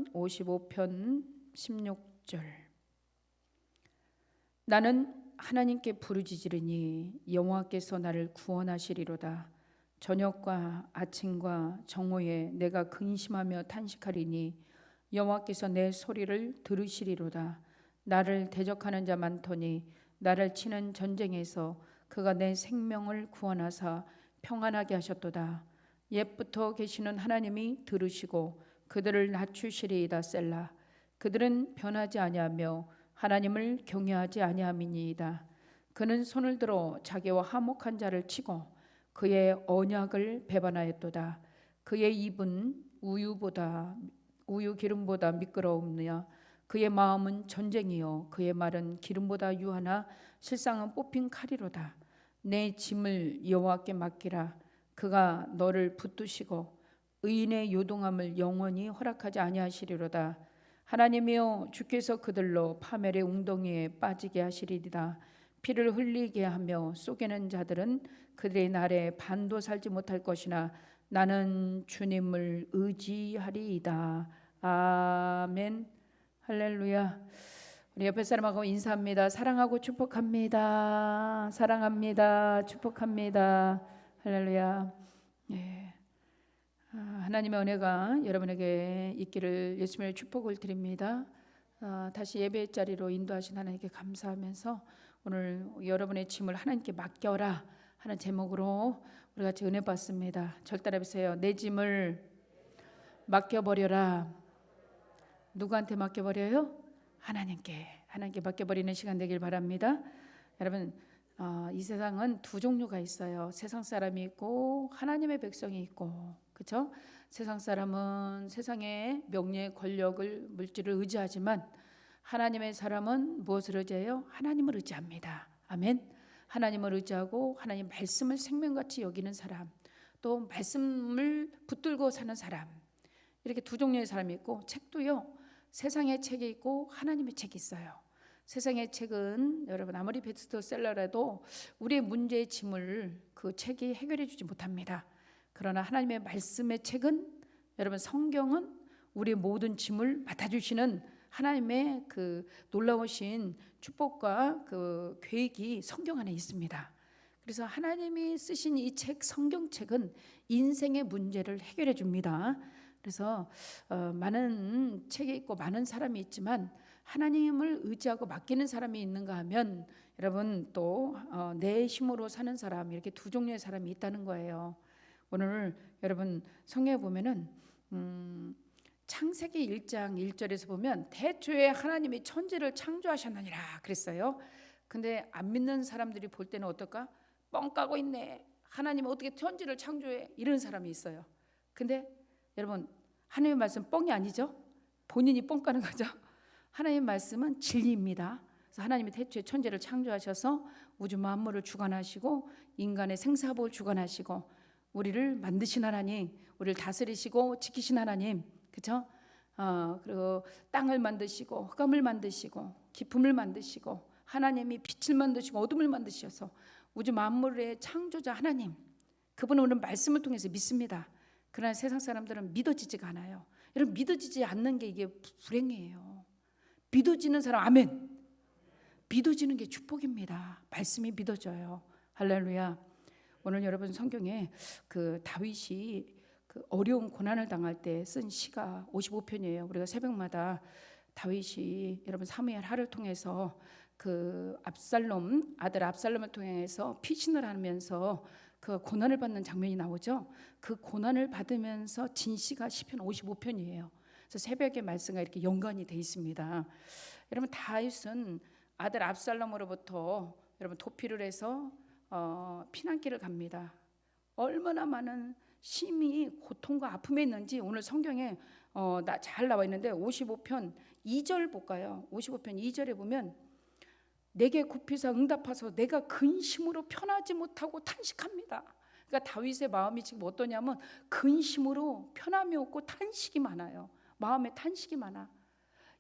시편 55편 16절. 나는 하나님께 부르짖으리니 여호와께서 나를 구원하시리로다. 저녁과 아침과 정오에 내가 근심하며 탄식하리니 여호와께서 내 소리를 들으시리로다. 나를 대적하는 자 많더니 나를 치는 전쟁에서 그가 내 생명을 구원하사 평안하게 하셨도다. 옛부터 계시는 하나님이 들으시고 그들을 낮추시리이다. 셀라. 그들은 변하지 아니하며 하나님을 경외하지 아니함이니이다. 그는 손을 들어 자기와 화목한 자를 치고 그의 언약을 배반하였도다. 그의 입은 우유 기름보다 미끄러우며 그의 마음은 전쟁이요 그의 말은 기름보다 유하나 실상은 뽑힌 칼이로다. 내 짐을 여호와께 맡기라. 그가 너를 붙드시고 의인의 요동함을 영원히 허락하지 아니하시리로다. 하나님이여 주께서 그들로 파멸의 웅덩이에 빠지게 하시리이다. 피를 흘리게 하며 쏘개는 자들은 그들의 날에 반도 살지 못할 것이나 나는 주님을 의지하리이다. 아멘. 할렐루야. 우리 옆에 사람하고 인사합니다. 사랑하고 축복합니다. 사랑합니다. 축복합니다. 할렐루야. 예. 하나님의 은혜가 여러분에게 있기를 예수님의 축복을 드립니다. 다시 예배의 자리로 인도하신 하나님께 감사하면서 오늘 여러분의 짐을 하나님께 맡겨라 하는 제목으로 우리 같이 은혜 받습니다. 절 따라 해보세요. 내 짐을 맡겨버려라. 누구한테 맡겨버려요? 하나님께 맡겨버리는 시간 되길 바랍니다. 여러분, 이 세상은 두 종류가 있어요. 세상 사람이 있고 하나님의 백성이 있고, 그렇죠? 세상 사람은 세상의 명예, 권력을, 물질을 의지하지만 하나님의 사람은 무엇을 의지해요? 하나님을 의지합니다. 아멘. 하나님을 의지하고 하나님 말씀을 생명같이 여기는 사람, 또 말씀을 붙들고 사는 사람, 이렇게 두 종류의 사람이 있고, 책도요 세상의 책이 있고 하나님의 책이 있어요. 세상의 책은 여러분 아무리 베스트셀러라도 우리의 문제의 짐을 그 책이 해결해 주지 못합니다. 그러나 하나님의 말씀의 책은, 여러분 성경은 우리의 모든 짐을 맡아주시는 하나님의 그 놀라우신 축복과 그 계획이 성경 안에 있습니다. 그래서 하나님이 쓰신 이 책, 성경책은 인생의 문제를 해결해 줍니다. 그래서 많은 책이 있고 많은 사람이 있지만 하나님을 의지하고 맡기는 사람이 있는가 하면 여러분 또 내 힘으로 사는 사람, 이렇게 두 종류의 사람이 있다는 거예요. 오늘 여러분 성경에 보면은 창세기 1장 1절에서 보면 대초에 하나님이 천지를 창조하셨느니라 그랬어요. 근데 안 믿는 사람들이 볼 때는 어떨까? 뻥 까고 있네. 하나님은 어떻게 천지를 창조해? 이런 사람이 있어요. 근데 여러분 하나님의 말씀 뻥이 아니죠? 본인이 뻥 까는 거죠. 하나님의 말씀은 진리입니다. 그래서 하나님이 태초에 천지를 창조하셔서 우주 만물을 주관하시고 인간의 생사복을 주관하시고 우리를 만드신 하나님, 우리를 다스리시고 지키신 하나님, 그렇죠? 그리고 땅을 만드시고 흑암을 만드시고 기품을 만드시고 하나님이 빛을 만드시고 어둠을 만드셔서 우주 만물의 창조자 하나님, 그분은 오늘 말씀을 통해서 믿습니다. 그러나 세상 사람들은 믿어지지가 않아요. 여러분 믿어지지 않는 게 이게 불행이에요. 믿어지는 사람 아멘. 믿어지는 게 축복입니다. 말씀이 믿어져요. 할렐루야. 오늘 여러분 성경에 그 다윗이 그 어려운 고난을 당할 때 쓴 시가 55편이에요. 우리가 새벽마다 다윗이 여러분 사무엘 하를 통해서 그 아들 압살롬을 통해서 피신을 하면서 그 고난을 받는 장면이 나오죠. 그 고난을 받으면서 진 시가 시편 55편이에요. 그래서 새벽의 말씀과 이렇게 연관이 돼 있습니다. 여러분 다윗은 아들 압살롬으로부터 여러분 도피를 해서 피난길을 갑니다. 얼마나 많은 심히 고통과 아픔이 있는지 오늘 성경에 잘 나와 있는데 55편 2절 볼까요? 55편 2절에 보면 내게 굽히사 응답하소 내가 근심으로 편하지 못하고 탄식합니다. 그러니까 다윗의 마음이 지금 어떠냐면 근심으로 편함이 없고 탄식이 많아요. 마음에 탄식이 많아.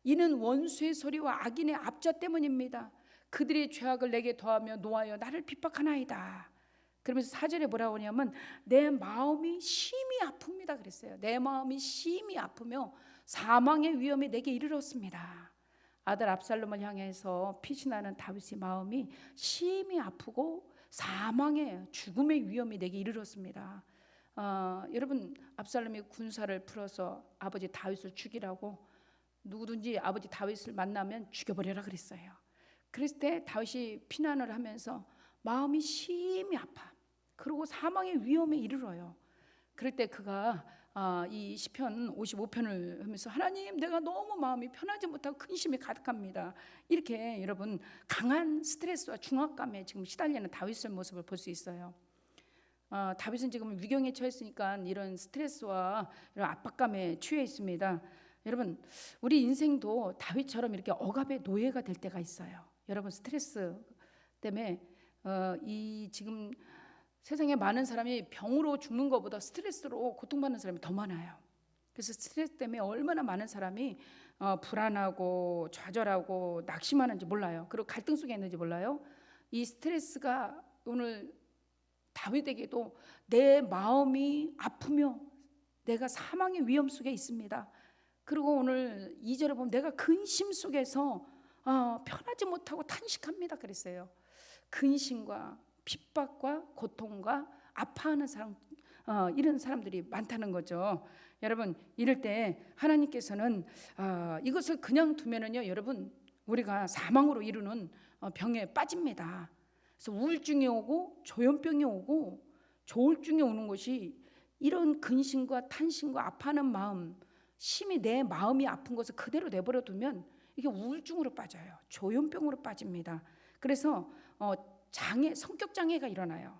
이는 원수의 소리와 악인의 압자 때문입니다. 그들이 죄악을 내게 더하며 노하여 나를 핍박하나이다. 그러면서 4절에 뭐라고 하냐면 내 마음이 심히 아픕니다 그랬어요. 내 마음이 심히 아프며 사망의 위험이 내게 이르렀습니다. 아들 압살롬을 향해서 피신하는 다윗의 마음이 심히 아프고 사망의 죽음의 위험이 내게 이르렀습니다. 여러분, 압살롬이 군사를 풀어서 아버지 다윗을 죽이라고 누구든지 아버지 다윗을 만나면 죽여버려라 그랬어요. 그랬을 때 다윗이 피난을 하면서 마음이 심히 아파. 그리고 사망의 위험에 이르러요. 그럴 때 그가 이 시편 55편을 하면서 하나님, 내가 너무 마음이 편하지 못하고 근심이 가득합니다. 이렇게 여러분 강한 스트레스와 중압감에 지금 시달리는 다윗의 모습을 볼 수 있어요. 다윗은 지금 위경에 처했으니까 이런 스트레스와 이런 압박감에 취해 있습니다. 여러분, 우리 인생도 다윗처럼 이렇게 억압의 노예가 될 때가 있어요. 여러분, 스트레스 때문에 이 지금 세상에 많은 사람이 병으로 죽는 것보다 스트레스로 고통받는 사람이 더 많아요. 그래서 스트레스 때문에 얼마나 많은 사람이 불안하고 좌절하고 낙심하는지 몰라요. 그리고 갈등 속에 있는지 몰라요. 이 스트레스가 오늘 다윗에게도 내 마음이 아프며 내가 사망의 위험 속에 있습니다. 그리고 오늘 2절에 보면 내가 근심 속에서 편하지 못하고 탄식합니다 그랬어요. 근심과 핍박과 고통과 아파하는 사람, 이런 사람들이 많다는 거죠. 여러분, 이럴 때 하나님께서는 이것을 그냥 두면은요, 여러분, 우리가 사망으로 이르는 병에 빠집니다. 그래서 우울증이 오고 조현병이 오고 조울증이 오는 것이 이런 근심과 탄심과 아파하는 마음, 심히 내 마음이 아픈 것을 그대로 내버려 두면 이게 우울증으로 빠져요. 조현병으로 빠집니다. 그래서 성격 장애가 일어나요.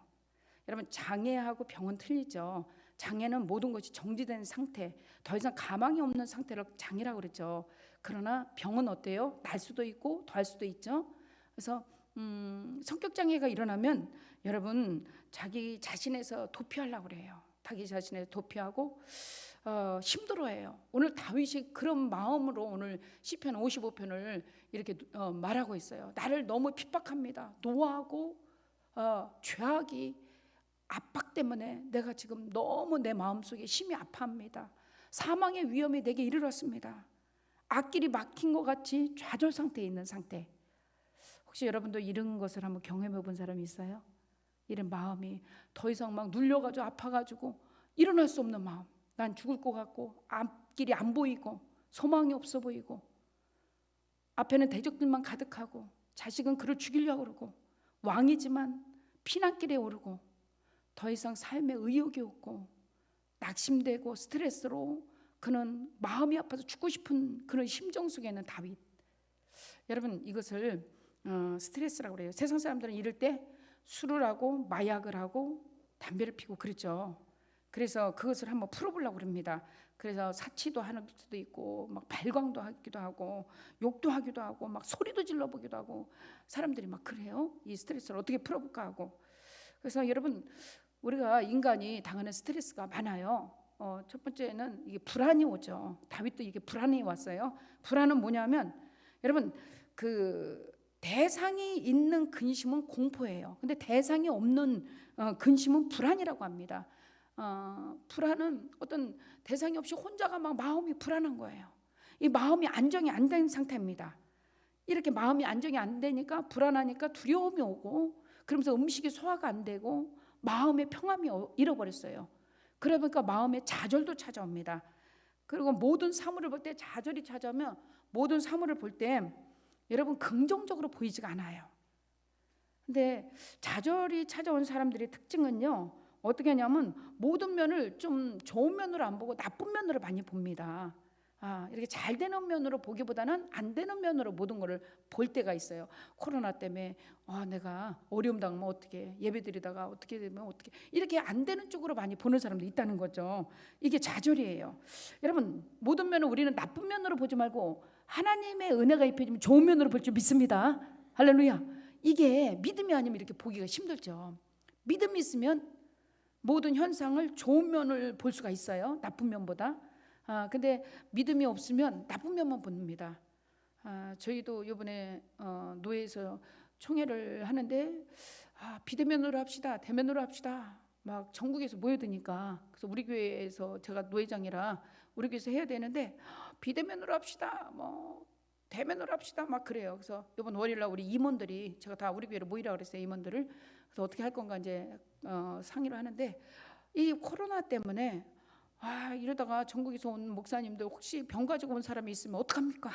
여러분, 장애하고 병은 틀리죠. 장애는 모든 것이 정지된 상태, 더 이상 가망이 없는 상태를 장애라고 그랬죠. 그러나 병은 어때요? 날 수도 있고 더할 수도 있죠. 그래서 성격 장애가 일어나면 여러분 자기 자신에서 도피하려고 그래요. 자기 자신에서 도피하고 힘들어해요. 오늘 다윗이 그런 마음으로 오늘 시편 55편을 이렇게 말하고 있어요. 나를 너무 핍박합니다. 노하고 죄악이 압박 때문에 내가 지금 너무 내 마음속에 심히 아파합니다. 사망의 위험이 내게 이르렀습니다. 앞길이 막힌 것 같이 좌절 상태에 있는 상태. 혹시 여러분도 이런 것을 한번 경험해 본 사람이 있어요? 이런 마음이 더 이상 막 눌려가지고 아파가지고 일어날 수 없는 마음. 난 죽을 것 같고 앞길이 안 보이고 소망이 없어 보이고 앞에는 대적들만 가득하고 자식은 그를 죽이려고 그러고 왕이지만 피난길에 오르고 더 이상 삶에 의욕이 없고 낙심되고 스트레스로 그는 마음이 아파서 죽고 싶은 그런 심정 속에 있는 다윗. 여러분, 이것을 스트레스라고 그래요. 세상 사람들은 이럴 때 술을 하고 마약을 하고 담배를 피고 그렇죠. 그래서 그것을 한번 풀어보려고 합니다. 그래서 사치도 하는 수도 있고 막 발광도 하기도 하고 욕도 하기도 하고 막 소리도 질러보기도 하고 사람들이 막 그래요. 이 스트레스를 어떻게 풀어볼까 하고. 그래서 여러분, 우리가 인간이 당하는 스트레스가 많아요. 첫 번째는 이게 불안이 오죠. 다윗도 이게 불안이 왔어요. 불안은 뭐냐면 여러분, 그 대상이 있는 근심은 공포예요. 근데 대상이 없는 근심은 불안이라고 합니다. 불안은 어떤 대상이 없이 혼자가 막 마음이 불안한 거예요. 이 마음이 안정이 안 된 상태입니다. 이렇게 마음이 안정이 안 되니까 불안하니까 두려움이 오고 그러면서 음식이 소화가 안 되고 마음의 평안이 잃어버렸어요. 그러니까 마음에 좌절도 찾아옵니다. 그리고 모든 사물을 볼 때 좌절이 찾아오면 모든 사물을 볼 때 여러분 긍정적으로 보이지가 않아요. 근데 좌절이 찾아온 사람들의 특징은요, 어떻게 하냐면 모든 면을 좀 좋은 면으로 안 보고 나쁜 면으로 많이 봅니다. 이렇게 잘 되는 면으로 보기보다는 안 되는 면으로 모든 것을 볼 때가 있어요. 코로나 때문에 내가 어려움 당하면 어떻게, 예배드리다가 어떻게 되면 어떻게, 이렇게 안 되는 쪽으로 많이 보는 사람도 있다는 거죠. 이게 좌절이에요. 여러분, 모든 면을 우리는 나쁜 면으로 보지 말고 하나님의 은혜가 입혀지면 좋은 면으로 볼 줄 믿습니다. 할렐루야. 이게 믿음이 아니면 이렇게 보기가 힘들죠. 믿음이 있으면 모든 현상을 좋은 면을 볼 수가 있어요. 나쁜 면보다. 근데 믿음이 없으면 나쁜 면만 봅니다. 저희도 이번에 노회에서 총회를 하는데 비대면으로 합시다, 대면으로 합시다. 막 전국에서 모여드니까 그래서 우리 교회에서 제가 노회장이라 우리 교회에서 해야 되는데 비대면으로 합시다, 뭐 대면으로 합시다, 막 그래요. 그래서 이번 월요일날 우리 임원들이, 제가 다 우리 교회로 모이라고 그랬어요, 임원들을. 그래서 어떻게 할 건가 이제 상의를 하는데, 이 코로나 때문에 이러다가 전국에서 온 목사님들 혹시 병 가지고 온 사람이 있으면 어떡합니까?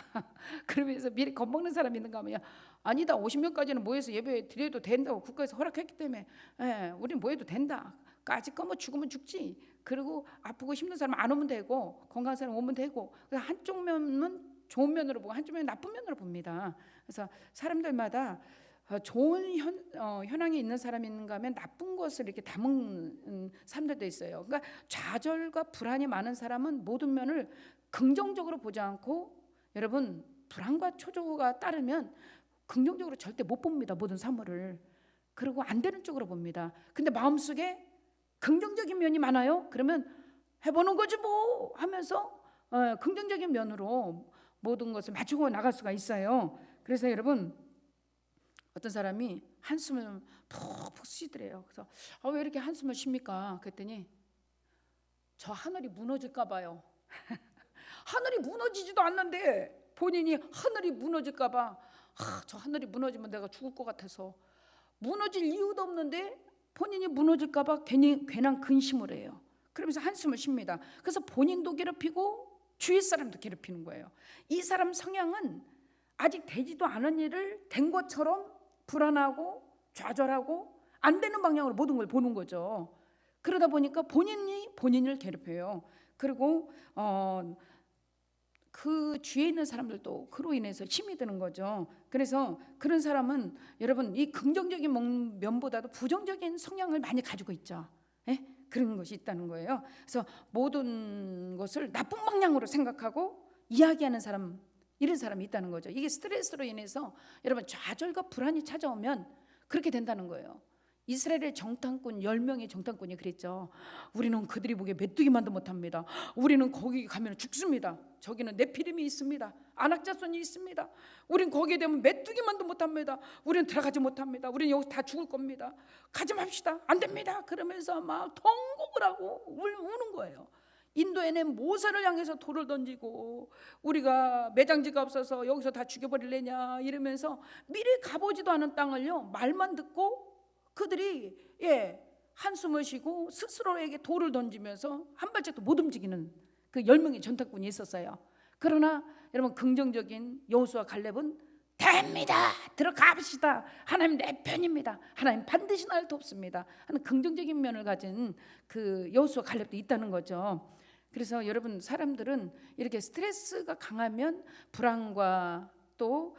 그러면서 미리 겁먹는 사람이 있는가 하면, 아니다, 50명까지는 모여서 예배 드려도 된다고 국가에서 허락했기 때문에 우리는 모여도 된다. 까짓 거 뭐 죽으면 죽지. 그리고 아프고 힘든 사람 안 오면 되고 건강한 사람 오면 되고, 한쪽 면은 좋은 면으로 보고 한쪽 면은 나쁜 면으로 봅니다. 그래서 사람들마다 좋은 현황이 있는 사람이 있는가 하면 나쁜 것을 이렇게 담은 사람들도 있어요. 그러니까 좌절과 불안이 많은 사람은 모든 면을 긍정적으로 보지 않고, 여러분, 불안과 초조가 따르면 긍정적으로 절대 못 봅니다, 모든 사물을. 그리고 안 되는 쪽으로 봅니다. 근데 마음속에 긍정적인 면이 많아요. 그러면 해보는 거지 뭐 하면서 긍정적인 면으로 모든 것을 맞추고 나갈 수가 있어요. 그래서 여러분, 어떤 사람이 한숨을 푹푹 쉬더래요. 그래서 왜 이렇게 한숨을 쉽니까? 그랬더니 저 하늘이 무너질까 봐요. 하늘이 무너지지도 않는데 본인이 하늘이 무너질까 봐, 저 하늘이 무너지면 내가 죽을 것 같아서, 무너질 이유도 없는데 본인이 무너질까 봐 괜한 근심을 해요. 그러면서 한숨을 쉽니다. 그래서 본인도 괴롭히고 주위 사람도 괴롭히는 거예요. 이 사람 성향은 아직 되지도 않은 일을 된 것처럼 불안하고 좌절하고 안 되는 방향으로 모든 걸 보는 거죠. 그러다 보니까 본인이 본인을 괴롭혀요. 그리고 그 주위에 있는 사람들도 그로 인해서 힘이 드는 거죠. 그래서 그런 사람은 여러분, 이 긍정적인 면보다도 부정적인 성향을 많이 가지고 있죠. 그런 것이 있다는 거예요. 그래서 모든 것을 나쁜 방향으로 생각하고 이야기하는 사람, 이런 사람이 있다는 거죠. 이게 스트레스로 인해서 여러분 좌절과 불안이 찾아오면 그렇게 된다는 거예요. 이스라엘의 정탐꾼 10명의 정탐꾼이 그랬죠. 우리는 그들이 보기에 메뚜기만도 못합니다. 우리는 거기 가면 죽습니다. 저기는 네피림이 있습니다. 안악자손이 있습니다. 우리는 거기에 되면 메뚜기만도 못합니다. 우리는 들어가지 못합니다. 우리는 여기서 다 죽을 겁니다. 가지 맙시다. 안 됩니다. 그러면서 막 통곡을 하고 우는 거예요. 인도에는 모세를 향해서 돌을 던지고, 우리가 매장지가 없어서 여기서 다 죽여버릴래냐 이러면서 미리 가보지도 않은 땅을요, 말만 듣고 그들이 한숨을 쉬고 스스로에게 돌을 던지면서 한 발짝도 못 움직이는 그 10명의 전탁군이 있었어요. 그러나 여러분, 긍정적인 여호수아 갈렙은 됩니다, 들어갑시다, 하나님 내 편입니다, 하나님 반드시 날 돕습니다 하는 긍정적인 면을 가진 그 여호수아 갈렙도 있다는 거죠. 그래서 여러분, 사람들은 이렇게 스트레스가 강하면 불안과 또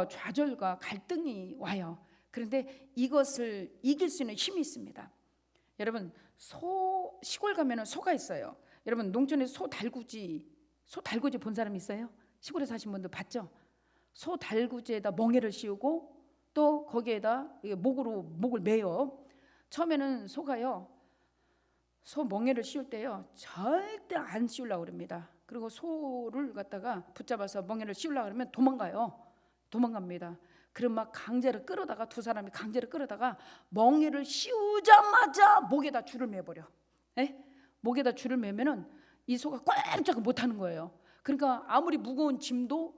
좌절과 갈등이 와요. 그런데 이것을 이길 수 있는 힘이 있습니다. 여러분, 시골 가면은 소가 있어요. 여러분, 농촌에서 소 달구지 본 사람 있어요? 시골에 사신 분들 봤죠? 소 달구지에다 멍에를 씌우고 또 거기에다 목을 매요. 처음에는 소가요, 소 멍에를 씌울 때요, 절대 안 씌우려고 그럽니다. 그리고 소를 갖다가 붙잡아서 멍에를 씌우려고 그러면 도망갑니다. 그럼 막 강제로 끌어다가, 두 사람이 강제로 끌어다가 멍에를 씌우자마자 목에다 줄을 매버려. 목에다 줄을 매면은 이 소가 꼼짝 못하는 거예요. 그러니까 아무리 무거운 짐도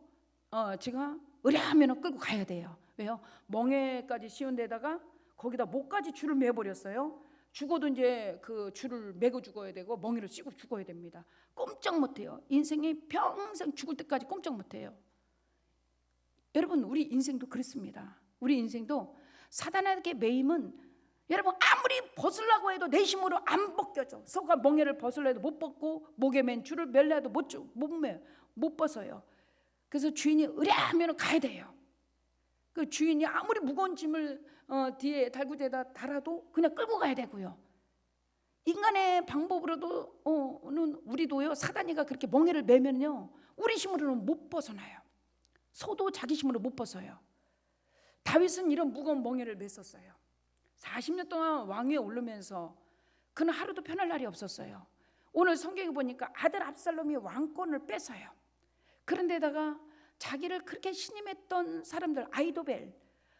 제가 의뢰하면 끌고 가야 돼요. 왜요? 멍에까지 씌운 데다가 거기다 목까지 줄을 매버렸어요. 죽어도 이제 그 줄을 매고 죽어야 되고 멍에를 씌고 죽어야 됩니다. 꼼짝 못해요. 인생이 평생 죽을 때까지 꼼짝 못해요. 여러분, 우리 인생도 그렇습니다. 우리 인생도 사단에게 매임은, 여러분, 아무리 벗으려고 해도 내 힘으로 안 벗겨져. 소가 멍에를 벗으려 해도 못 벗고, 목에 맨 줄을 멜려 해도 못 벗어요. 그래서 주인이 의뢰하면 가야 돼요. 그 주인이 아무리 무거운 짐을 뒤에 달구지에다 달아도 그냥 끌고 가야 되고요. 인간의 방법으로도 우리도요, 사단이가 그렇게 멍에를 매면요, 우리 힘으로는 못 벗어나요. 소도 자기 힘으로 못 벗어요. 다윗은 이런 무거운 멍에를 맸었어요. 40년 동안 왕위에 오르면서 그는 하루도 편할 날이 없었어요. 오늘 성경에 보니까 아들 압살롬이 왕권을 뺏어요. 그런데다가 자기를 그렇게 신임했던 사람들, 아이도벨,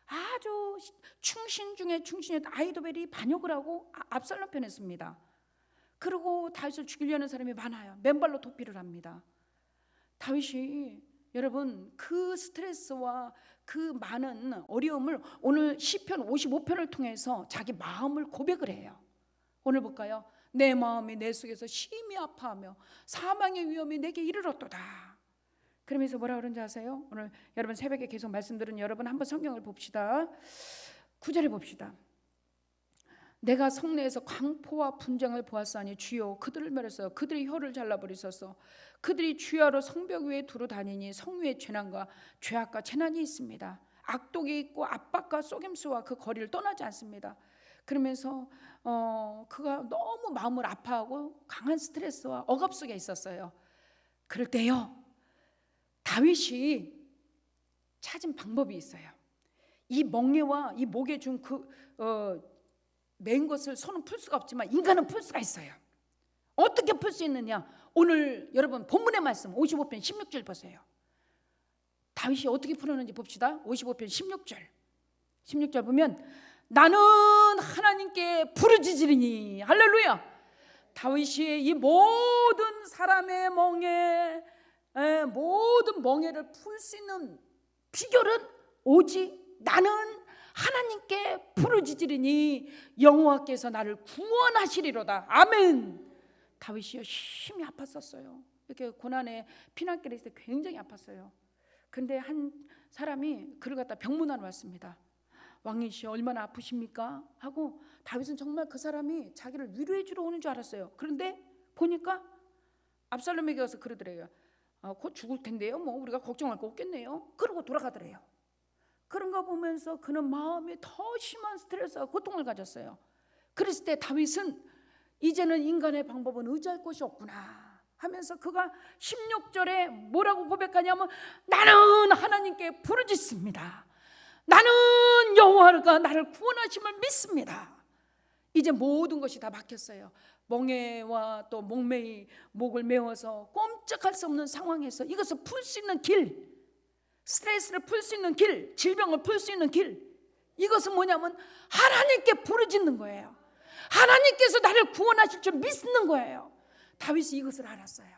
아주 충신 중에 충신이었던 아이도벨이 반역을 하고 압살롬 편에 씁니다. 그리고 다윗을 죽이려는 사람이 많아요. 맨발로 도피를 합니다. 다윗이 여러분 그 스트레스와 그 많은 어려움을 오늘 시편 55편을 통해서 자기 마음을 고백을 해요. 오늘 볼까요? 내 마음이 내 속에서 심히 아파하며 사망의 위험이 내게 이르렀도다. 그러면서 뭐라 그런지 아세요? 오늘 여러분 새벽에 계속 말씀 들은 여러분 한번 성경을 봅시다. 9절에 봅시다. 내가 성내에서 광포와 분쟁을 보았사니 주여 그들을 멸했어요. 그들이 혀를 잘라버리소서. 그들이 주야로 성벽 위에 두루 다니니 성 위에 재난과 죄악과 재난이 있습니다. 악독이 있고 압박과 속임수와 그 거리를 떠나지 않습니다. 그러면서 그가 너무 마음을 아파하고 강한 스트레스와 억압 속에 있었어요. 그럴 때요 다윗이 찾은 방법이 있어요. 이 멍에와 이 목에 준 맨 것을 손은 풀 수가 없지만 인간은 풀 수가 있어요. 어떻게 풀 수 있느냐? 오늘 여러분 본문의 말씀 55편 16절 보세요. 다윗이 어떻게 풀었는지 봅시다. 55편 16절 보면 나는 하나님께 부르짖으리니 할렐루야. 다윗이 이 모든 사람의 모든 멍에를 풀 수 있는 비결은 오직 나는 하나님께 부르짖으리니 여호와께서 나를 구원하시리로다. 아멘. 다윗이 심히 아팠었어요. 이렇게 고난의 피난길에 있을 때 굉장히 아팠어요. 근데 한 사람이 그를 갖다 병문안에 왔습니다. 왕이시여 얼마나 아프십니까? 하고 다윗은 정말 그 사람이 자기를 위로해 주러 오는 줄 알았어요. 그런데 보니까 압살롬에게 가서 그러더래요. 곧 죽을 텐데요. 뭐 우리가 걱정할 거 없겠네요. 그러고 돌아가더래요. 그런 거 보면서 그는 마음에 더 심한 스트레스와 고통을 가졌어요. 그랬을 때 다윗은 이제는 인간의 방법은 의지할 곳이 없구나 하면서 그가 16절에 뭐라고 고백하냐면 나는 하나님께 부르짖습니다. 나는 여호와가 나를 구원하심을 믿습니다. 이제 모든 것이 다 막혔어요. 멍에와 또 목매이 목을 메워서 꼼짝할 수 없는 상황에서 이것을 풀 수 있는 길, 스트레스를 풀 수 있는 길, 질병을 풀 수 있는 길, 이것은 뭐냐면 하나님께 부르짖는 거예요. 하나님께서 나를 구원하실 줄 믿는 거예요. 다윗이 이것을 알았어요.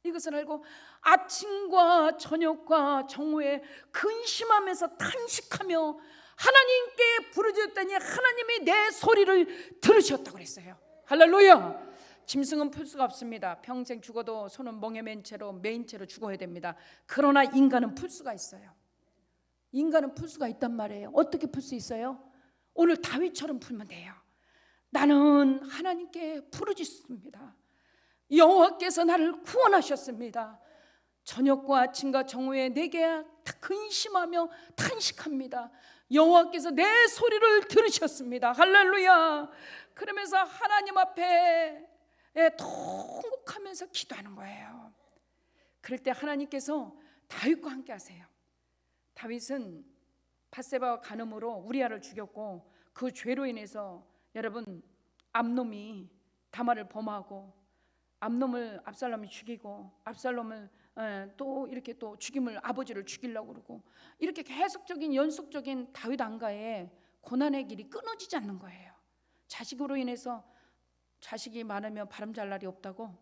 이것을 알고 아침과 저녁과 정오에 근심하면서 탄식하며 하나님께 부르짖었더니 하나님이 내 소리를 들으셨다고 그랬어요. 할렐루야. 짐승은 풀 수가 없습니다. 평생 죽어도 손은 멍에 맨 채로 메인 채로 죽어야 됩니다. 그러나 인간은 풀 수가 있어요. 인간은 풀 수가 있단 말이에요. 어떻게 풀 수 있어요? 오늘 다윗처럼 풀면 돼요. 나는 하나님께 부르짖습니다. 여호와께서 나를 구원하셨습니다. 저녁과 아침과 정오에 내게 근심하며 탄식합니다. 여호와께서 내 소리를 들으셨습니다. 할렐루야. 그러면서 하나님 앞에 통곡하면서 기도하는 거예요. 그럴 때 하나님께서 다윗과 함께 하세요. 다윗은 밧세바와 간음으로 우리아를 죽였고 그 죄로 인해서 여러분 암놈이 다말을 범하고 암놈을 압살롬이 죽이고 압살롬을 또 이렇게 또 죽임을 아버지를 죽이려고 그러고 이렇게 계속적인 연속적인 다윗 안가에 고난의 길이 끊어지지 않는 거예요. 자식으로 인해서 자식이 많으면 바람 잘 날이 없다고.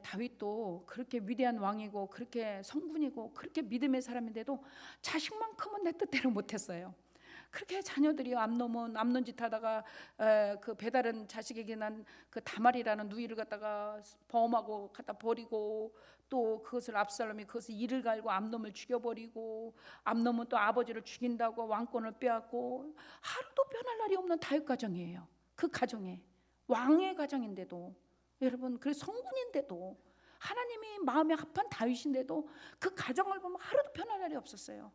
다윗도 그렇게 위대한 왕이고 그렇게 성군이고 그렇게 믿음의 사람인데도 자식만큼은 내 뜻대로 못했어요. 그렇게 자녀들이 암놈은 암놈 짓 하다가 그 배다른 자식에게 난 그 다말이라는 누이를 갖다가 범하고 갖다 버리고 또 그것을 압살롬이 그것을 이를 갈고 암놈을 죽여버리고 암놈은 또 아버지를 죽인다고 왕권을 빼앗고 하루도 변할 날이 없는 다윗 가정이에요. 그 가정에 왕의 가정인데도 여러분 그 성군인데도 하나님이 마음에 합한 다윗인데도 그 가정을 보면 하루도 편할 날이 없었어요.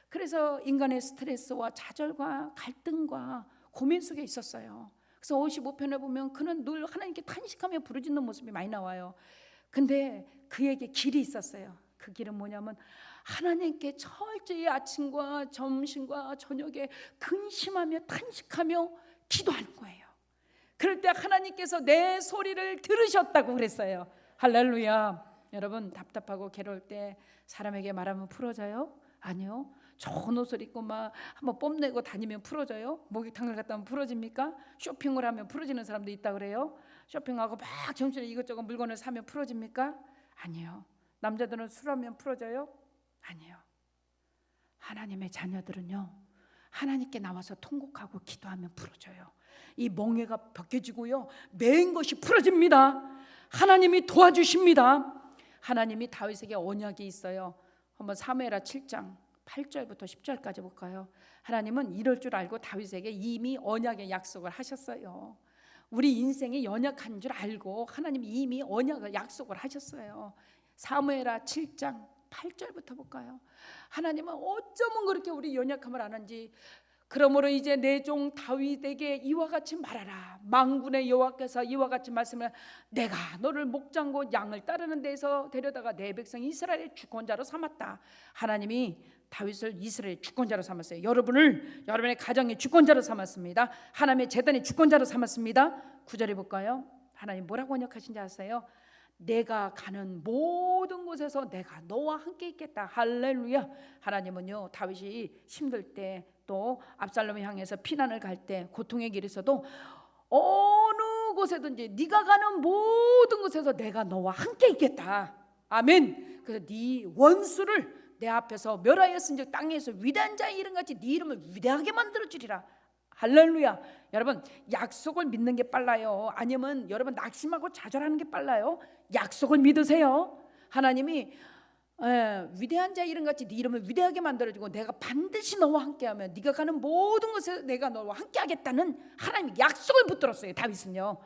그래서 인간의 스트레스와 좌절과 갈등과 고민 속에 있었어요. 그래서 55편에 보면 그는 늘 하나님께 탄식하며 부르짖는 모습이 많이 나와요. 근데 그에게 길이 있었어요. 그 길은 뭐냐면 하나님께 철저히 아침과 점심과 저녁에 근심하며 탄식하며 기도하는 거예요. 그럴 때 하나님께서 내 소리를 들으셨다고 그랬어요. 할렐루야. 여러분 답답하고 괴로울 때 사람에게 말하면 풀어져요? 아니요. 좋은 옷을 입고 막 한번 뽐내고 다니면 풀어져요? 목욕탕을 갔다 오면 풀어집니까? 쇼핑을 하면 풀어지는 사람도 있다 그래요. 쇼핑하고 막 점심에 이것저것 물건을 사면 풀어집니까? 아니요. 남자들은 술하면 풀어져요? 아니에요. 하나님의 자녀들은요, 하나님께 나와서 통곡하고 기도하면 풀어져요. 이 멍에가 벗겨지고요, 매인 것이 풀어집니다. 하나님이 도와주십니다. 하나님이 다윗에게 언약이 있어요. 한번 사무엘하 7장 8절부터 10절까지 볼까요? 하나님은 이럴 줄 알고 다윗에게 이미 언약의 약속을 하셨어요. 우리 인생이 연약한 줄 알고 하나님이 이미 언약을 약속을 하셨어요. 사무엘하 7장 8절부터 볼까요? 하나님은 어쩌면 그렇게 우리 연약함을 아는지, 그러므로 이제 내 종 다윗에게 이와 같이 말하라. 만군의 여호와께서 이와 같이 말씀을, 내가 너를 목장고 양을 따르는 데서 데려다가 내 백성 이스라엘의 주권자로 삼았다. 하나님이 다윗을 이스라엘의 주권자로 삼았어요. 여러분을 여러분의 가정의 주권자로 삼았습니다. 하나님의 제단의 주권자로 삼았습니다. 9절에 볼까요? 하나님 뭐라고 언약하신지 아세요? 내가 가는 모든 곳에서 내가 너와 함께 있겠다. 할렐루야. 하나님은요, 다윗이 힘들 때, 또 압살롬을 향해서 피난을 갈 때, 고통의 길에서도 어느 곳에든지 네가 가는 모든 곳에서 내가 너와 함께 있겠다. 아멘. 그래서 네 원수를 내 앞에서 멸하였은즉 땅에서 위대한 자의 이름같이 네 이름을 위대하게 만들어주리라. 할렐루야. 여러분, 약속을 믿는 게 빨라요, 아니면 여러분 낙심하고 좌절하는 게 빨라요? 약속을 믿으세요. 하나님이 위대한 자의 이름같이 네 이름을 위대하게 만들어주고 내가 반드시 너와 함께하면 네가 가는 모든 곳에 내가 너와 함께하겠다는 하나님이 약속을 붙들었어요. 다윗은요,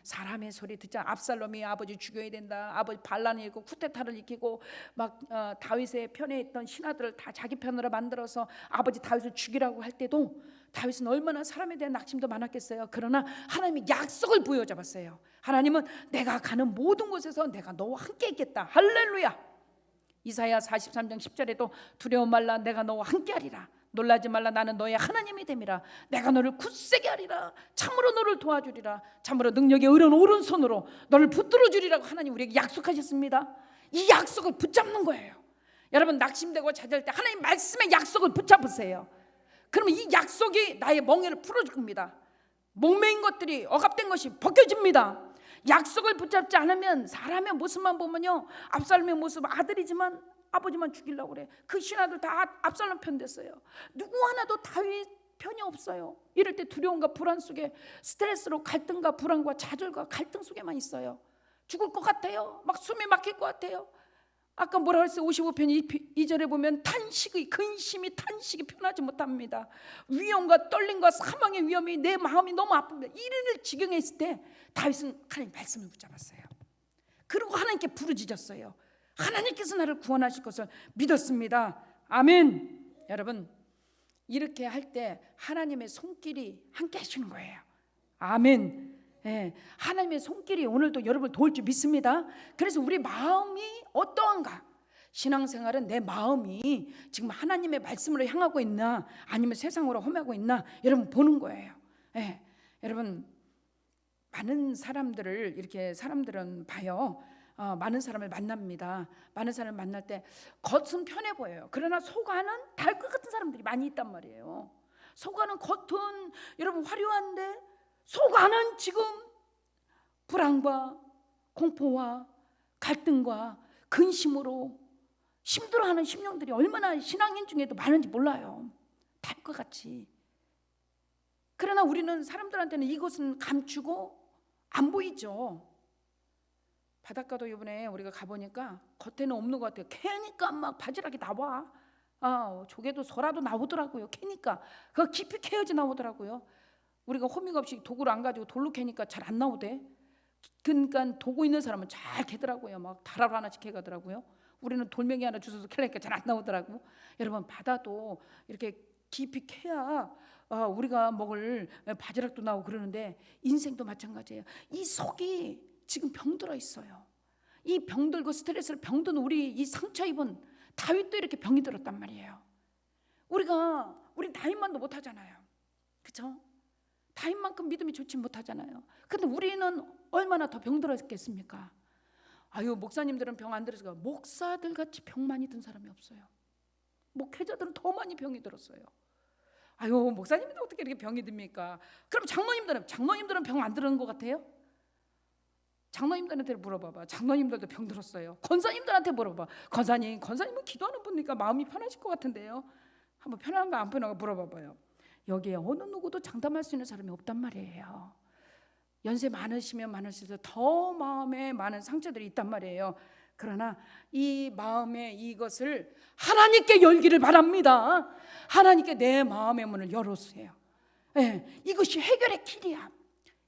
사람의 소리 듣자. 압살롬이 아버지 죽여야 된다, 아버지 반란을 일으키고 쿠데타를 일으키고 막 다윗의 편에 있던 신하들을 다 자기 편으로 만들어서 아버지 다윗을 죽이라고 할 때도 다윗은 얼마나 사람에 대한 낙심도 많았겠어요. 그러나 하나님이 약속을 부여잡았어요. 하나님은 내가 가는 모든 곳에서 내가 너와 함께 있겠다. 할렐루야. 이사야 43장 10절에도 두려워 말라, 내가 너와 함께하리라. 놀라지 말라, 나는 너의 하나님이 됨이라. 내가 너를 굳세게 하리라. 참으로 너를 도와주리라. 참으로 능력의 의로운 오른손으로 너를 붙들어 주리라고 하나님 우리에게 약속하셨습니다. 이 약속을 붙잡는 거예요. 여러분, 낙심되고 좌절할 때 하나님 말씀의 약속을 붙잡으세요. 그러면 이 약속이 나의 멍에를 풀어줄 겁니다. 목매인 것들이, 억압된 것이 벗겨집니다. 약속을 붙잡지 않으면 사람의 모습만 보면요, 압살롬의 모습, 아들이지만 아버지만 죽이려고 그래. 그 신하들 다 압살롬 편 됐어요. 누구 하나도 다윗 편이 없어요. 이럴 때 두려움과 불안 속에, 스트레스로 갈등과 불안과 좌절과 갈등 속에만 있어요. 죽을 것 같아요. 막 숨이 막힐 것 같아요. 아까 뭐라 그랬어요? 55편 2절에 보면 탄식의 근심이 탄식이 편하지 못합니다. 위험과 떨림과 사망의 위험이 내 마음이 너무 아픕니다. 이를 지경에 있을 때 다윗은 하나님 말씀을 붙잡았어요. 그리고 하나님께 부르짖었어요. 하나님께서 나를 구원하실 것을 믿었습니다. 아멘. 여러분, 이렇게 할 때 하나님의 손길이 함께 하시는 거예요. 아멘. 하나님의 손길이 오늘도 여러분을 도울 줄 믿습니다. 그래서 우리 마음이 어떠한가? 신앙생활은 내 마음이 지금 하나님의 말씀으로 향하고 있나, 아니면 세상으로 험하고 있나, 여러분 보는 거예요. 여러분, 많은 사람들을 이렇게 사람들은 봐요. 많은 사람을 만납니다. 많은 사람을 만날 때 겉은 편해 보여요. 그러나 속 안은 달 것 같은 사람들이 많이 있단 말이에요. 속 안은 겉은 여러분 화려한데 속 안은 지금 불안과 공포와 갈등과 근심으로 힘들어하는 심령들이 얼마나 신앙인 중에도 많은지 몰라요. 달것 같이. 그러나 우리는 사람들한테는 이것은 감추고 안 보이죠. 바닷가도 이번에 우리가 가보니까 겉에는 없는 것 같아요. 캐니까 막 바지락이 나와. 조개도 소라도 나오더라고요. 캐니까 그거 깊이 캐야지 나오더라고요. 우리가 호미가 없이 도구를 안 가지고 돌로 캐니까 잘 안 나오대. 그러니까 도구 있는 사람은 잘 캐더라고요. 막 다라로 하나씩 캐가더라고요. 우리는 돌멩이 하나 주워서 캐니까 잘 안 나오더라고. 여러분, 바다도 이렇게 깊이 캐야 우리가 먹을 바지락도 나오고 그러는데 인생도 마찬가지예요. 이 속이 지금 병들어 있어요. 이 병들고 스트레스를 병든 우리 이 상처 입은 다윗도 이렇게 병이 들었단 말이에요. 우리 다윗만도 못하잖아요. 그렇죠? 다윗만큼 믿음이 좋지 못하잖아요. 근데 우리는 얼마나 더 병들었겠습니까? 목사님들은 병 안 들어서, 목사들 같이 병 많이 든 사람이 없어요. 목회자들은 더 많이 병이 들었어요. 목사님들 어떻게 이렇게 병이 듭니까? 그럼 장모님들은 병 안 들은 것 같아요? 장로님들한테 물어봐봐. 장로님들도 병들었어요. 권사님들한테 물어봐. 권사님은 기도하는 분이니까 마음이 편하실 것 같은데요. 한번 편한가 안 편한가 물어봐봐요. 여기에 어느 누구도 장담할 수 있는 사람이 없단 말이에요. 연세 많으시면 많으실수록 더 마음에 많은 상처들이 있단 말이에요. 그러나 이 마음의 이것을 하나님께 열기를 바랍니다. 하나님께 내 마음의 문을 열어주세요. 이것이 해결의 길이야.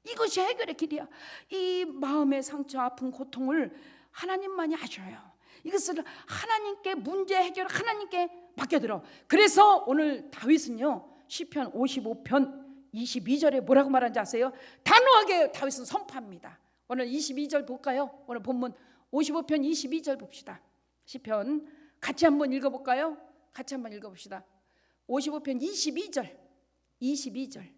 이것이 해결의 길이야. 이 마음의 상처, 아픈 고통을 하나님만이 아셔요. 이것을 하나님께 문제 해결 하나님께 맡겨들어. 그래서 오늘 다윗은요 시편 55편 22절에 뭐라고 말하는지 아세요? 단호하게 다윗은 선포합니다. 오늘 22절 볼까요? 오늘 본문 55편 22절 봅시다. 시편 같이 한번 읽어볼까요? 같이 한번 읽어봅시다. 55편 22절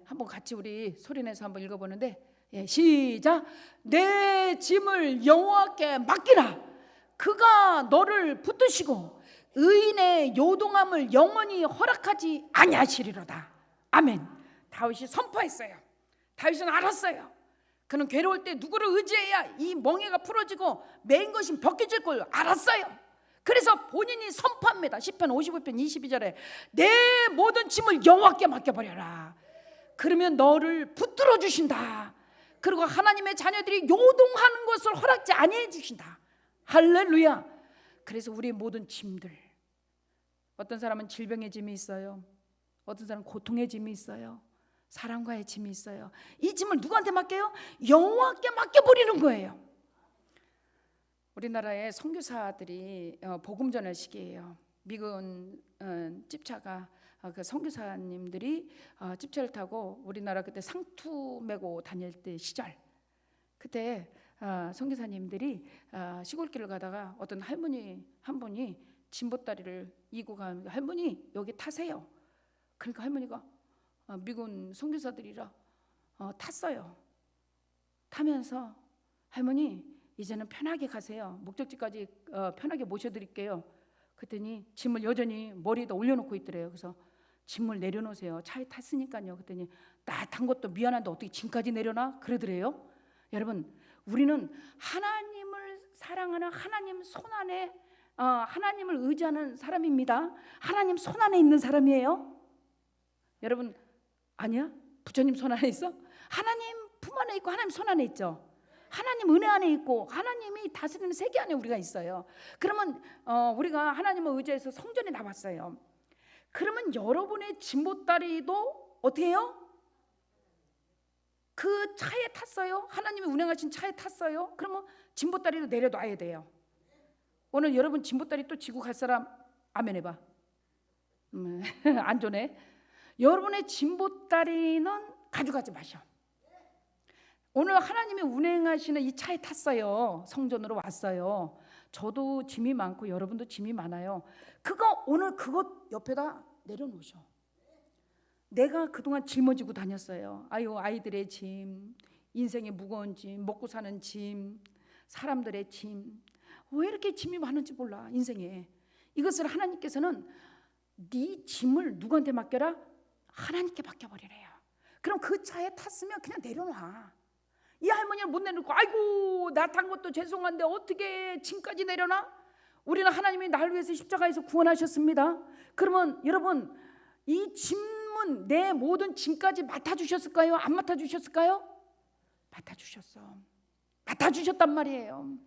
한번 같이 우리 소리내서 한번 읽어보는데 시작. 내 짐을 여호와께 맡기라. 그가 너를 붙드시고 의인의 요동함을 영원히 허락하지 아니하시리로다. 아멘. 다윗이 선포했어요. 다윗은 알았어요. 그는 괴로울 때 누구를 의지해야 이 멍에가 풀어지고 매인 것이 벗겨질 걸 알았어요. 그래서 본인이 선포합니다. 시편 55편 22절에 내 모든 짐을 여호와께 맡겨버려라. 그러면 너를 붙들어 주신다. 그리고 하나님의 자녀들이 요동하는 것을 허락지 아니해 주신다. 할렐루야. 그래서 우리의 모든 짐들, 어떤 사람은 질병의 짐이 있어요. 어떤 사람은 고통의 짐이 있어요. 사랑과의 짐이 있어요. 이 짐을 누구한테 맡겨요? 여호와께 맡겨버리는 거예요. 우리나라의 선교사들이 복음 전할 시기예요. 미군 집차가 그 선교사님들이 집차를 타고 우리나라 그때 상투 메고 다닐 때 시절, 그때 선교사님들이 시골길을 가다가 어떤 할머니 한 분이 짐보따리를 이고 가면 할머니 여기 타세요. 그러니까 할머니가 미군 선교사들이라 탔어요. 타면서 할머니 이제는 편하게 가세요. 목적지까지 편하게 모셔드릴게요. 그랬더니 짐을 여전히 머리에다 올려놓고 있더래요. 그래서 짐을 내려놓으세요. 차에 탔으니까요. 그랬더니 나 탄 것도 미안한데 어떻게 짐까지 내려놔? 그러더래요. 여러분, 우리는 하나님을 사랑하는 하나님 손안에 하나님을 의지하는 사람입니다. 하나님 손안에 있는 사람이에요. 여러분, 아니야? 부처님 손안에 있어? 하나님 품 안에 있고 하나님 손안에 있죠. 하나님 은혜 안에 있고 하나님이 다스리는 세계 안에 우리가 있어요. 그러면 우리가 하나님을 의지해서 성전에 나왔어요. 그러면 여러분의 짐보따리도 어떻게 해요? 그 차에 탔어요? 하나님이 운행하신 차에 탔어요? 그러면 짐보따리도 내려놔야 돼요. 오늘 여러분 짐보따리 또 지고 갈 사람 아멘 해봐. 안전해. 여러분의 짐보따리는 가져가지 마셔. 오늘 하나님이 운행하시는 이 차에 탔어요. 성전으로 왔어요. 저도 짐이 많고 여러분도 짐이 많아요. 오늘 그것 옆에다 내려놓으셔. 내가 그동안 짊어지고 다녔어요. 아이들의 짐, 인생의 무거운 짐, 먹고 사는 짐, 사람들의 짐. 왜 이렇게 짐이 많은지 몰라 인생에. 이것을 하나님께서는 네 짐을 누구한테 맡겨라? 하나님께 맡겨버리래요. 그럼 그 차에 탔으면 그냥 내려놔. 이 할머니를 못 내놓고 아이고 나 탄 것도 죄송한데 어떻게 짐까지 내려놔? 우리는 하나님이 나를 위해서 십자가에서 구원하셨습니다. 그러면 여러분 이 짐은 내 모든 짐까지 맡아주셨을까요? 안 맡아주셨을까요? 맡아주셨어. 맡아주셨단 말이에요.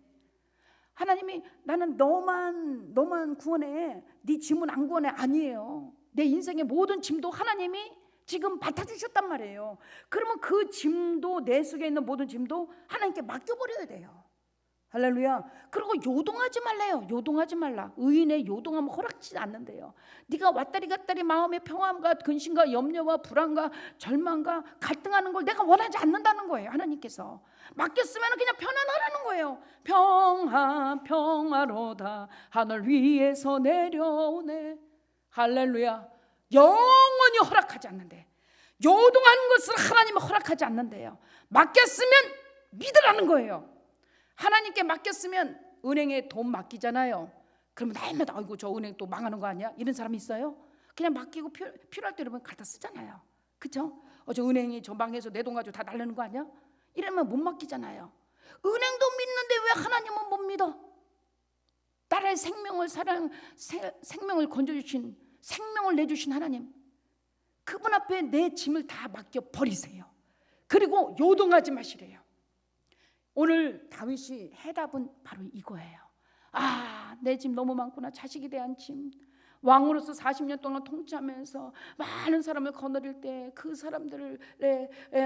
하나님이 나는 너만 구원해, 네 짐은 안 구원해. 아니에요. 내 인생의 모든 짐도 하나님이 지금 맡아주셨단 말이에요. 그러면 그 짐도, 내 속에 있는 모든 짐도 하나님께 맡겨버려야 돼요. 할렐루야. 그리고 요동하지 말래요. 요동하지 말라. 의인의 요동함은 허락지 않는데요. 네가 왔다리 갔다리 마음의 평안과 근심과 염려와 불안과 절망과 갈등하는 걸 내가 원하지 않는다는 거예요. 하나님께서 맡겼으면 그냥 편안하라는 거예요. 평화로다 하늘 위에서 내려오네. 할렐루야. 영원히 허락하지 않는데, 요동하는 것을 하나님은 허락하지 않는데요. 맡겼으면 믿으라는 거예요. 하나님께 맡겼으면 은행에 돈 맡기잖아요. 그러면 날마다 아이고 저 은행 또 망하는 거 아니야? 이런 사람이 있어요? 그냥 맡기고 필요할 때 여러분 갖다 쓰잖아요. 그렇죠? 저 은행이 저 망해서 내 돈 가지고 다 날리는 거 아니야? 이러면 못 맡기잖아요. 은행도 믿는데 왜 하나님은 못 믿어? 딸의 생명을 건져주신, 생명을 내주신 하나님, 그분 앞에 내 짐을 다 맡겨 버리세요. 그리고 요동하지 마시래요. 오늘 다윗이 해답은 바로 이거예요. 내 짐 너무 많구나. 자식에 대한 짐. 왕으로서 40년 동안 통치하면서 많은 사람을 거느릴 때 그 사람들의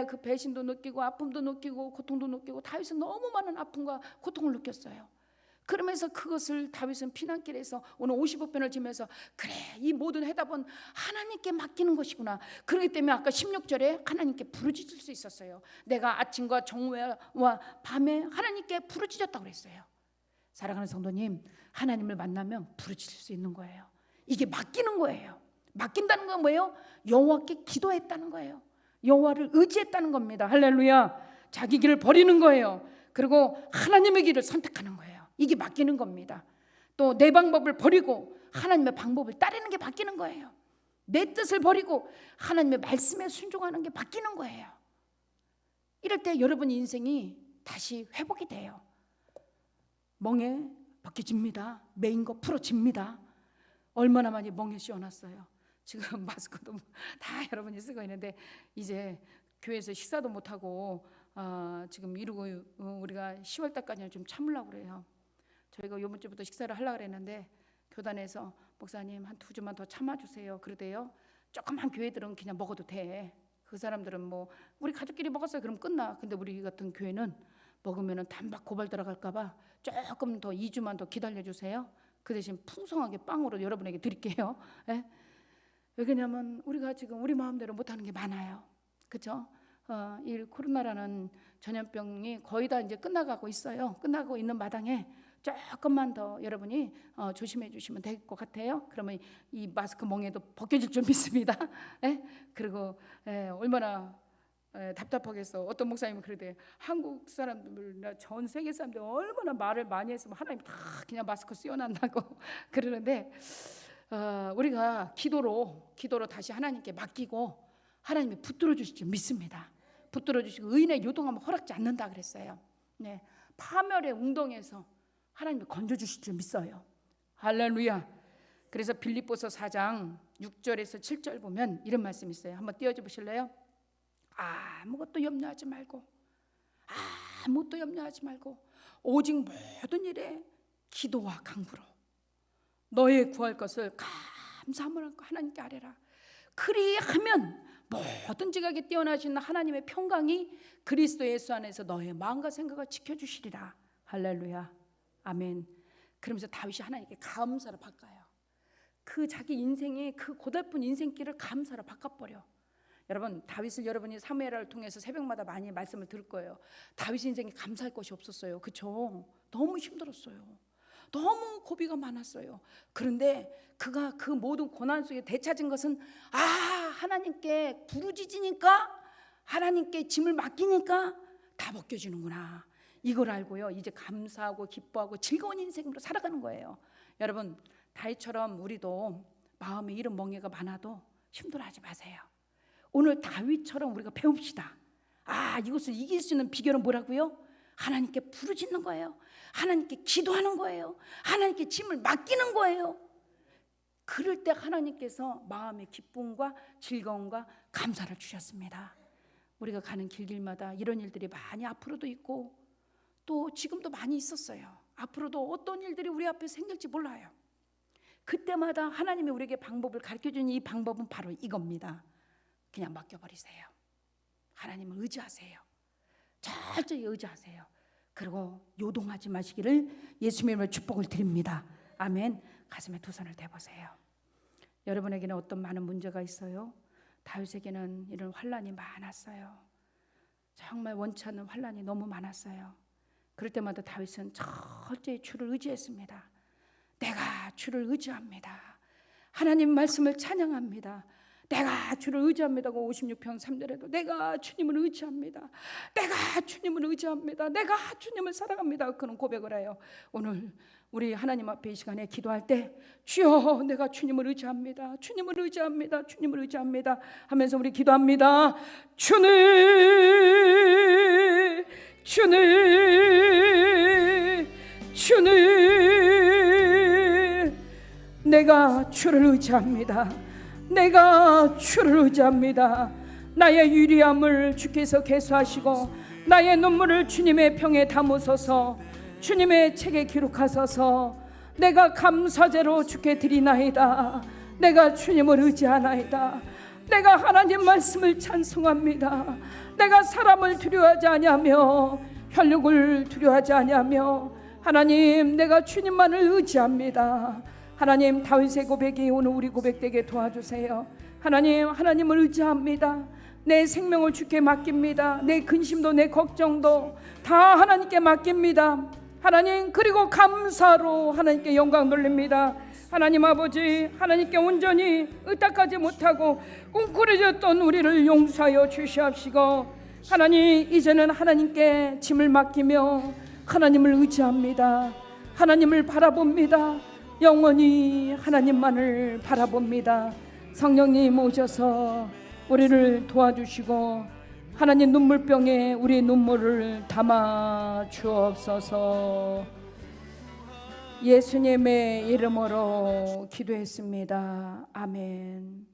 그 배신도 느끼고 아픔도 느끼고 고통도 느끼고, 다윗은 너무 많은 아픔과 고통을 느꼈어요. 그러면서 그것을 다윗은 피난길에서 오늘 55편을 지면서, 그래, 이 모든 해답은 하나님께 맡기는 것이구나. 그렇기 때문에 아까 16절에 하나님께 부르짖을 수 있었어요. 내가 아침과 정오와 밤에 하나님께 부르짖었다고 그랬어요. 사랑하는 성도님, 하나님을 만나면 부르짖을 수 있는 거예요. 이게 맡기는 거예요. 맡긴다는 건 뭐예요? 여호와께 기도했다는 거예요. 여호와를 의지했다는 겁니다. 할렐루야. 자기 길을 버리는 거예요. 그리고 하나님의 길을 선택하는 거예요. 이게 맡기는 겁니다. 또 내 방법을 버리고 하나님의 방법을 따르는 게 맡기는 거예요. 내 뜻을 버리고 하나님의 말씀에 순종하는 게 맡기는 거예요. 이럴 때 여러분 인생이 다시 회복이 돼요. 멍에 벗겨집니다. 메인 거 풀어집니다. 얼마나 많이 멍에 씌워놨어요. 지금 마스크도 다 여러분이 쓰고 있는데, 이제 교회에서 식사도 못하고 지금 이러고 우리가 10월 달까지는 좀 참으려고 그래요. 저희가 이번 주부터 식사를 하려고 그랬는데 교단에서 목사님 한 2주만 더 참아주세요 그러대요. 조그만 교회들은 그냥 먹어도 돼. 그 사람들은 뭐 우리 가족끼리 먹었어요 그럼 끝나. 근데 우리 같은 교회는 먹으면 단박 고발 들어갈까 봐 조금 더 2주만 더 기다려주세요. 그 대신 풍성하게 빵으로 여러분에게 드릴게요. 예? 왜냐면 우리가 지금 우리 마음대로 못하는 게 많아요. 그렇죠? 이 코로나라는 전염병이 거의 다 이제 끝나가고 있어요. 끝나고 있는 마당에 조금만 더 여러분이 조심해 주시면 될 것 같아요. 그러면 이 마스크 멍에도 벗겨질 줄 믿습니다. 예? 그리고 얼마나 답답하겠어. 어떤 목사님은 그러대. 한국 사람들이나 전 세계 사람들 얼마나 말을 많이 했으면 하나님 다 그냥 마스크 씌워난다고 그러는데, 우리가 기도로 다시 하나님께 맡기고 하나님이 붙들어 주실 줄 믿습니다. 붙들어 주시고 의인의 요동하면 허락지 않는다 그랬어요. 네, 파멸의 웅덩이에서 하나님이 건져 주실 줄 믿어요. 할렐루야. 그래서 빌립보서 4장 6절에서 7절 보면 이런 말씀이 있어요. 한번 띄워줘 보실래요? 아무것도 염려하지 말고 오직 모든 일에 기도와 간구로 너의 구할 것을 감사함으로 하나님께 아뢰라. 그리하면 모든 지각에 뛰어나신 하나님의 평강이 그리스도 예수 안에서 너의 마음과 생각을 지켜주시리라. 할렐루야. 아멘. 그러면서 다윗이 하나님께 감사로 바꿔요. 그 자기 인생의 그 고달픈 인생길을 감사로 바꿔버려. 여러분, 다윗을 여러분이 사무엘을 통해서 새벽마다 많이 말씀을 들을 거예요. 다윗 인생에 감사할 것이 없었어요. 그렇죠? 너무 힘들었어요. 너무 고비가 많았어요. 그런데 그가 그 모든 고난 속에 되찾은 것은 하나님께 부르짖으니까, 하나님께 짐을 맡기니까 다 벗겨지는구나, 이걸 알고요, 이제 감사하고 기뻐하고 즐거운 인생으로 살아가는 거예요. 여러분, 다윗처럼 우리도 마음에 이런 멍해가 많아도 힘들어하지 마세요. 오늘 다윗처럼 우리가 배웁시다. 이것을 이길 수 있는 비결은 뭐라고요? 하나님께 부르짖는 거예요. 하나님께 기도하는 거예요. 하나님께 짐을 맡기는 거예요. 그럴 때 하나님께서 마음의 기쁨과 즐거움과 감사를 주셨습니다. 우리가 가는 길마다 이런 일들이 많이 앞으로도 있고 또 지금도 많이 있었어요. 앞으로도 어떤 일들이 우리 앞에 생길지 몰라요. 그때마다 하나님이 우리에게 방법을 가르쳐주는 이 방법은 바로 이겁니다. 그냥 맡겨버리세요. 하나님을 의지하세요. 철저히 의지하세요. 그리고 요동하지 마시기를 예수님의 이름으로 축복을 드립니다. 아멘. 가슴에 두 손을 대보세요. 여러분에게는 어떤 많은 문제가 있어요? 다윗에게는 이런 환난이 많았어요. 정말 원치 않는 환난이 너무 많았어요. 그럴 때마다 다윗은 철저히 주를 의지했습니다. 내가 주를 의지합니다. 하나님 말씀을 찬양합니다. 내가 주를 의지합니다고 56편 3절에도 내가 주님을 의지합니다. 내가 주님을 의지합니다. 내가 주님을 사랑합니다. 그런 고백을 해요. 오늘 우리 하나님 앞에 이 시간에 기도할 때 주여 내가 주님을 의지합니다. 주님을 의지합니다. 주님을 의지합니다 하면서 우리 기도합니다. 주님 주님, 주님, 내가 주를 의지합니다. 내가 주를 의지합니다. 나의 유리함을 주께서 계수하시고 나의 눈물을 주님의 병에 담으소서. 주님의 책에 기록하소서. 내가 감사제로 주께 드리나이다. 내가 주님을 의지하나이다. 내가 하나님 말씀을 찬송합니다. 내가 사람을 두려워하지 아니하며 혈육을 두려워하지 아니하며 하나님, 내가 주님만을 의지합니다. 하나님, 다윗의 고백이 오늘 우리 고백되게 도와주세요. 하나님, 하나님을 의지합니다. 내 생명을 주께 맡깁니다. 내 근심도 내 걱정도 다 하나님께 맡깁니다. 하나님, 그리고 감사로 하나님께 영광 돌립니다. 하나님 아버지, 하나님께 온전히 의탁하지 못하고 웅크려졌던 우리를 용서하여 주시옵시고, 하나님, 이제는 하나님께 짐을 맡기며 하나님을 의지합니다. 하나님을 바라봅니다. 영원히 하나님만을 바라봅니다. 성령님 오셔서 우리를 도와주시고 하나님 눈물병에 우리의 눈물을 담아 주옵소서. 예수님의 이름으로 기도했습니다. 아멘.